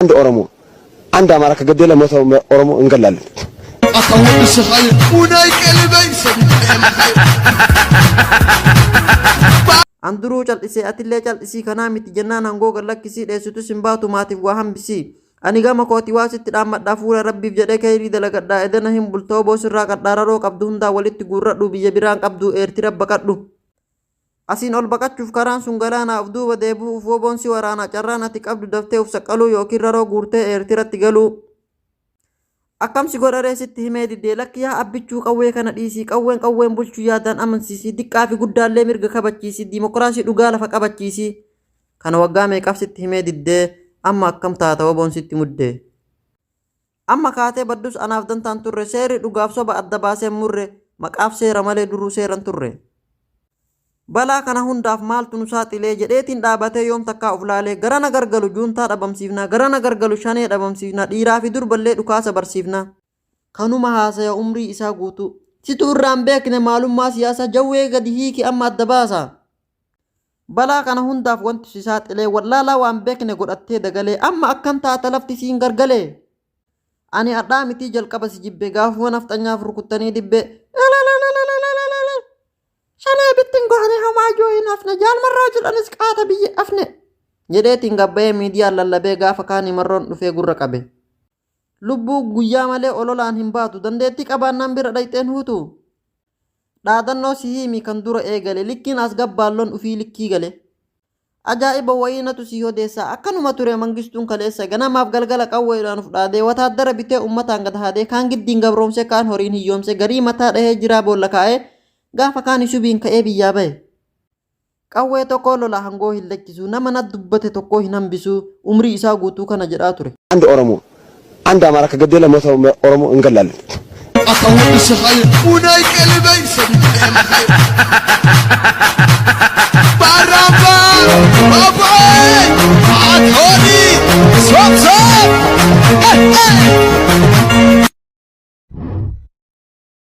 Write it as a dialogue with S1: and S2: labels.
S1: عند أورمو عند أمارة كجديلة مثلا أورمو إنقلال
S2: أخوي الصغير ونايك اللي
S3: Anduruu cal'isee atillee cal'isii kanaa miti jennaan hangoo gallakkisii dheessitu simbaatu maatiif waa hambisii ani gama kooti waa sitti dhaammadhaa fuula rabbiif jedhee kayrii dalagadhaa edana hin bultoo boosirraa qadhaararoo qabdu hundaa walitti guurradhu biyya biraan qabdu eertira baqadhu asiin ol baqachuuf karaan sun galaanaaf duuba deebi'uuf woboonsi waraanaa carraan ati qabdu daftee uf saqqaluu yookiin raroo guurtee eertiratti galuu akkamsi godharee sitti himee diddee lakki yaa abbichuu qawwee kana dhiisii qawween bulchuu yaadaan amansiisii diqqaa fi guddaallee mirga kabachiisii diimokiraasii dhugaa lafa qabachiisii kana waggaa meeqaaf sitti himee diddee amma akkam taata woboon sitti muddee amma kaatee baddus anaaf dantaan turre seerri dhugaaf soba adda baasee murre maqaaf seera malee duruu seeran turre balaa kana hundaaf maaltu nu saaxilee jedheetiin dhaabatee yoom takkaa of laalee garana gargalu juuntaa dhabamsiifnaa garana gargalu shanee dhabamsiifnaa dhiiraa fi durballee dhukaasa barsiifnaa kanuma haasaya umrii isaa guutuu situ irraan beekne maalummaa siyaasaa jawwee gadi hiiki amma adda baasa balaa kana hundaaf wanti si saaxilee wallaalaa waan beekne godhattee dagalee amma akkan taata lafti siin gargalee ani adhaa mitii jalqaba si jibbe gaafuma nafxanyaaf rukuttanii dibbe Shanee bittin gohanii hamaa jooyin afne jaalmarraa jedhanis qaata biyya afne jedheetiin gabbayee miidiyaan lallabee gaafa kaanii marroon dhufee gurra qabe lubbuu guyyaa malee ololaan hin baatu dandeettii qabaannaan bira dhayxeen huutu dhaadannoo sihiimii kan dura eegale likkiin as gabbaalloon ufii likkii gale ajaa'iba wayiinatu sii odeessaa akkanuma ture mangistuun kaleessa ganamaaf galgala qawweedhaan uf dhaadee wataaddara bitee ummataan gad haadee kaan giddiin gabroomse kaan horiin hiyyoomse garii mataa dhahee jiraa boolla kaa'ee gaafa kaani shubiin ka'ee biyyaa bahe qawwee tokko lola hangoo hin lakkisu nama na dubbate tokko hin hambisu umrii isaa guutuu kana jedhaa ture
S1: عند أورمو عند أمارة كجديلة مثلا أورمو إنقلال
S2: أخوي الصغير ونايك اللي برافو بابا عطوني صوت